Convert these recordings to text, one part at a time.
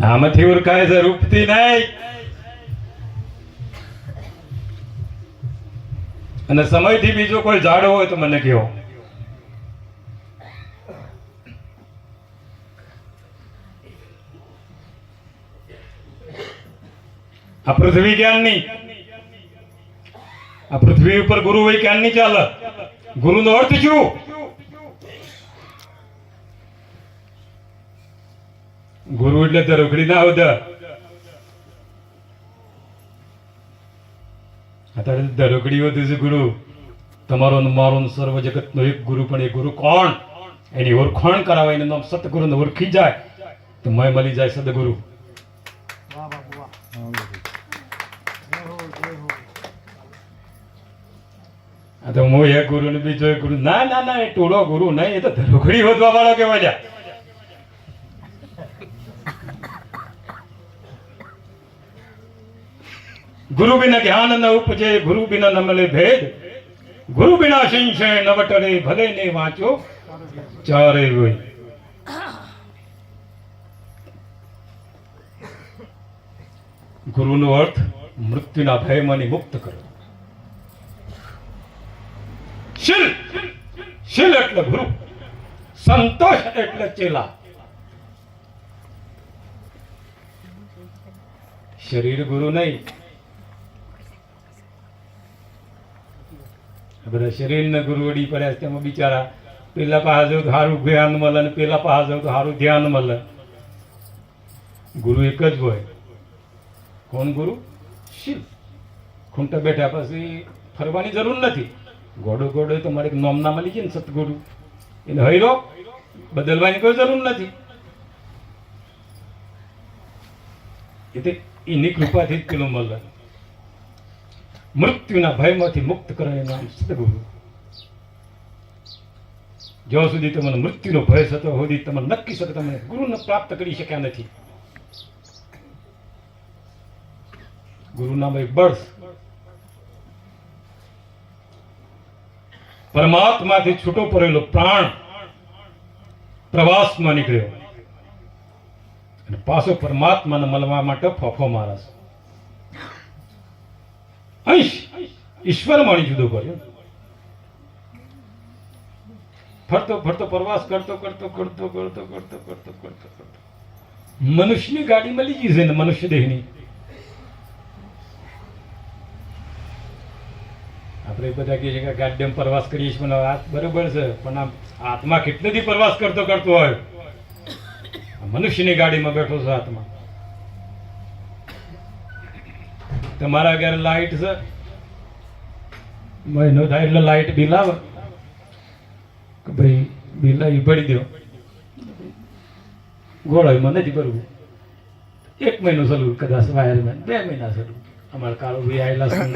નામથી ઓળખાય છે, રૂપથી નહીં. અને સમયથી બીજો કોઈ જાડો હોય તો મને કહો. આ પૃથ્વી જ્ઞાનની, આ પૃથ્વી ઉપર ગુરુ હોય જ્ઞાનની ચાલે. ગુરુનો અર્થ શું? ગુરુ એટલે ધરોખડી ના હોતા. અત્યારે ધરોખડી હોતું છે ગુરુ. તમારો ને મારો ને સર્વ જગતનો એક ગુરુ, પણ એ ગુરુ કોણ? એની ઓળખાણ કરાવે, એનું નામ સતગુરુને ઓળખી જાય તો મય મળી જાય સદગુરુ. આ તો હું એક ગુરુ ને બીજો એક ગુરુ. ના ના ના, એ ટોળો ગુરુ નહીં, એ તો ધરોખડી હોદવા વાળો કહેવાય. ગુરુ બિના જ્ઞાન ન ઉપજે, ગુરુ બિના ન મળે ભેદ, ગુરુ બિના સંશય ન વટરે, ભલે ને વાંચો ચારે હોય. ગુરુનો અર્થ મૃત્યુના ભયમાંથી મુક્ત કરો. શીલ, શીલ એટલે ગુરુ, સંતોષ એટલે ચેલા. શરીર ગુરુ નહીં. બધા શરીરને ગુરુ અડી પડ્યા, તેમાં બિચારા પેલા પાસે જવું તો સારું જ્ઞાન મળે ને પેલા પાસે જવું તો સારું ધ્યાન મળે. ગુરુ એક જ હોય. કોણ ગુરુ? શિવ. ખૂંટા બેઠા પછી ફરવાની જરૂર નથી. ઘોડો ઘોડો તમારે નોમ ના મળી જાય ને સતગુરુ, એને હૈરો બદલવાની કોઈ જરૂર નથી. એ તો એની કૃપાથી જ પેલું મળે. મૃત્યુના ભયમાંથી મુક્ત કરે એનું નામ સદગુરુ. જ્યાં સુધી તમને મૃત્યુનો ભય થતો સુધી તમે નક્કી શકે તમે ગુરુને પ્રાપ્ત કરી શક્યા નથી. ગુરુ નામ એક બળ. પરમાત્માથી છૂટો પડેલો પ્રાણ પ્રવાસમાં નીકળ્યો અને પાછો પરમાત્માને મળવા માટે ફોફો મારે છે. અંશ ઈશ્વર માણી જુદો કર્યો. ફરતો ફરતો પ્રવાસ કરતો કરતો કરતો કરતો કરતો કરતો કરતો કરતો મનુષ્યની ગાડી મળી ગઈ છે ને, મનુષ્ય દેહની. આપણે બધા કહીએ છીએ કે ગાડીમાં પ્રવાસ કરીએ છીએ, પણ વાત બરોબર છે, પણ આમ આત્મા કેટલેથી પ્રવાસ કરતો કરતો હોય. મનુષ્યની ગાડીમાં બેઠો છે આત્મા. તમારા ઘરે લાઈટ છે, મહિનો થાય એટલે લાઈટ બિલ આવે કે ભાઈ બિલ આવી ભરી દો. ગોળાઈમાં નથી ભરવું. 1 મહિનો ચાલુ, કદાચ વાયરમાં 2 મહિના ચાલુ. અમારે કાળો ભાઈ આવેલા સંગ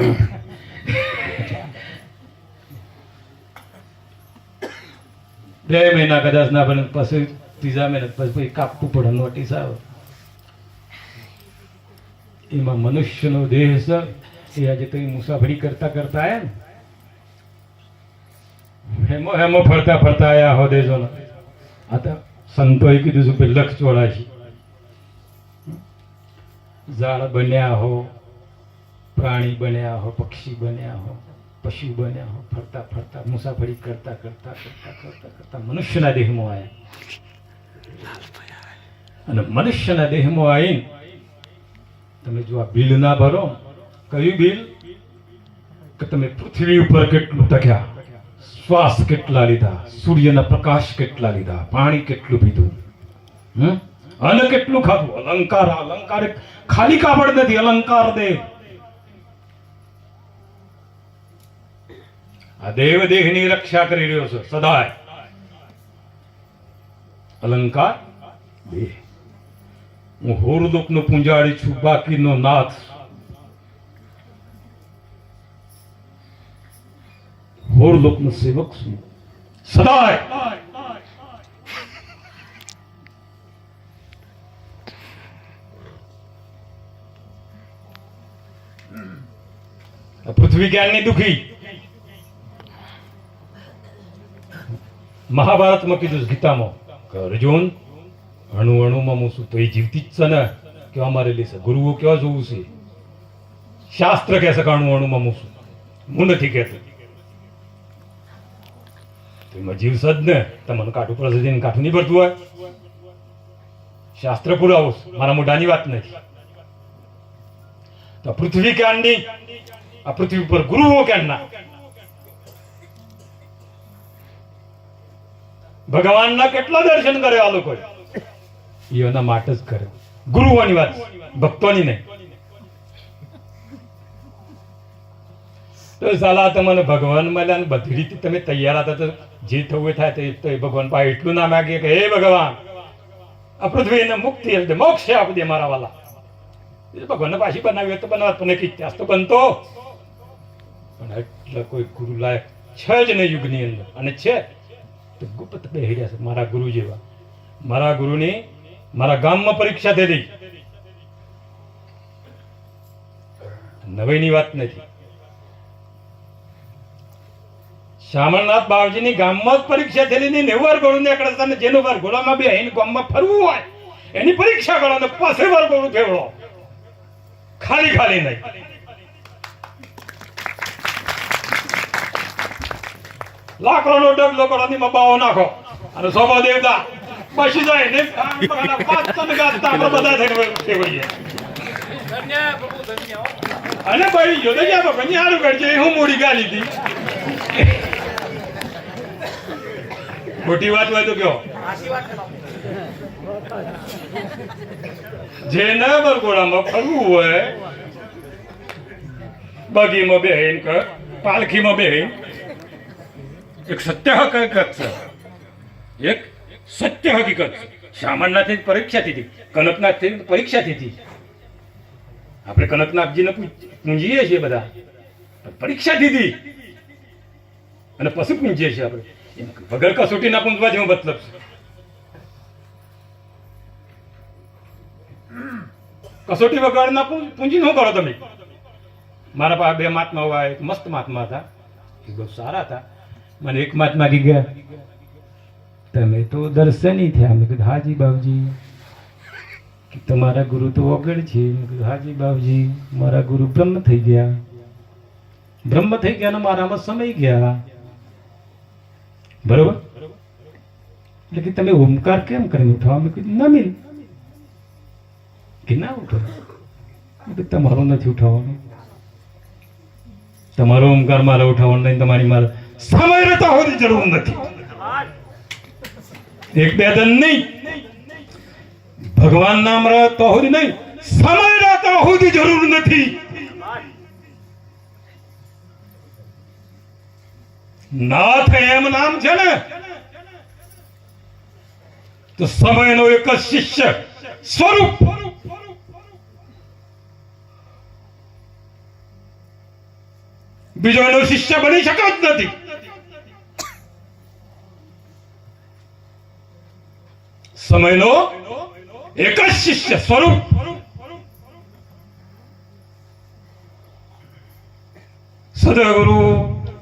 2 મહિના કદાચ ના બને, પછી 3જા મહિના પછી કાપવું પડે, નોટિસ આવે. એમાં મનુષ્યનો દેહ છે એ આજે તો મુસાફરી કરતા કરતા આયા ને, હેમો હેમો ફરતા ફરતા આયા હો દેજો ને. આ તો સંતોએ કીધું છે કે 184 ઝાડ બન્યા હો, પ્રાણી બન્યા હો, પક્ષી બન્યા હો, પશુ બન્યા હો, ફરતા ફરતા મુસાફરી કરતા કરતા કરતા કરતા કરતા મનુષ્યના દેહમાં આવ્યા. અને મનુષ્યના દેહમાં આવીને તમે જો આ બિલ ના ભરો. કયું બિલ? કે તમે પૃથ્વી ઉપર કેટલું ટક્યા, શ્વાસ કેટલા લીધા, સૂર્યના પ્રકાશ કેટલા લીધા, પાણી કેટલું પીધું, અન્ન કેટલું ખાધું. અલંકાર, અલંકાર ખાલી કાપડ નથી, અલંકાર દેહ. આ દેવ દેહની રક્ષા કરી રહ્યો છે સદાય. અલંકાર દેહ. હું હોરલોકનો પૂંજાડી છું, બાકીનો નાથ. હોરલોકનો સેવક છું સદાય. પૃથ્વી જ્ઞાનની દુખી. મહાભારતમાં કીધું, ગીતામાં, અર્જુન અણુ અણુમાં હું છું તો એ જીવતી જ છે ને કેવા મારેલી છે. ગુરુઓ કેવા જોવું છે? શાસ્ત્ર કહે છે કે અણુ અણુમાં હું છું, હું નથી કહેતો. તો એમાં જીવશે જ ને. તમને કાઠું પડશે જઈને કાઠું નહીં પડતું હોય? શાસ્ત્ર પુરાવો છે, મારા મોઢાની વાત નથી. તો પૃથ્વી ક્યાંની? આ પૃથ્વી પર ગુરુઓ ક્યાંના? ભગવાનના કેટલા દર્શન કરે આ લોકો? એના માટે જ કરે. ગુરુઓની વાત, ભક્તોની નહીં. તો સાલા તમને ભગવાન મળ્યા ને બધી રીતે તમે તૈયાર હતા, તો જે થવું થાય તો એ ભગવાન પાસે એટલું ના માગીએ કે હે ભગવાન આ પૃથ્વીને મુક્તિ આપી દે, મોક્ષ આપી દે મારા વાલા. ભગવાનને પાછી બનાવી તો બનાવત, પણ એક ઇતિહાસ તો બનતો. પણ એટલે કોઈ ગુરુ લાયક છે જ નહીં યુગની અંદર. અને છે તો ગુપ્ત બેહડ્યા છે મારા ગુરુ જેવા. મારા ગુરુની મારા ગામમાં પરીક્ષા થયેલી, નવાઈની વાત નથી. શામળનાથ બાવજીની ગામમાં જ પરીક્ષા થયેલી નહીં. 90 વર્ષ નીકળે ને જેનો વાર ઘોડામાં બે અહીં ગામમાં ફરવું હોય એની પરીક્ષા કરો ને પછી વાર ગોળું ફેવડો. ખાલી ખાલી નહીં. લાકડાનો ડગલો કરો ની બાવો નાખો અને સોબા દેવતા પછી જાય ને આપણે બધા થઈને ફેવડીએ. અને ભાઈ જો તો જ્યાં ભગવાન સારું કરજે હું મોડી ગાલી હતી. ખોટી વાત હોય તો કયો. જે ના બરગોડામાં ફરવું હોય, બગીમાં બેહીન કે પાલખીમાં બેહીન, એક સત્ય હકીકત છે. એક સત્ય હકીકત. શામળનાથની પરીક્ષા થતી, કનકનાથની પરીક્ષા થતી. આપણે કનકનાથજીને પૂંજીએ છીએ બધા, પરીક્ષા દીધી અને પછી પૂંજીએ છીએ આપણે. વગર કસોટીના પૂંજવા જેવો મતલબ છે. કસોટી વગરના પૂંજી શું કરો તમે? મારા પાસે 2 મહાત્મા હોય, એક મસ્ત મહાત્મા હતા, એ બહુ સારા હતા. મને એક મહાત્મા કી ગયા, તમે તો દર્શની થયા. મેં કીધું હાજી બાબજી, તમારા ગુરુ તો વગર છે. મેં કીધું હાજી બાબજી, મારા ગુરુ બ્રહ્મ થઈ ગયા. બ્રહ્મ થઈ ગયા ને મારામાં સમય ગયા. બરોબર? એટલે કે તમે ઓમકાર કેમ કરીને ઉઠાવો? મેં કીધું નમીન કે ના ઉઠો. તમારો નથી ઉઠાવવાનો, તમારો ઓમકાર મારે ઉઠાવવાનો નહીં, તમારી મારે સમય રહેતા હોવાની જરૂર નથી. 1-2 દન નહીં, ભગવાન નામ રહેતો હોવી નહીં, સમય રહેતા હોવાની જરૂર નથી. નાથ એમ નામ છે ને તો સમયનો એક જ શિષ્ય સ્વરૂપ. બીજો એનો શિષ્ય બની શકે જ નથી. સમયનો એક જ શિષ્ય સ્વરૂપ. સદગુરુ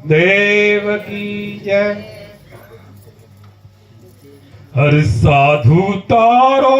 દેવ કી જય. હર સાધુ તારો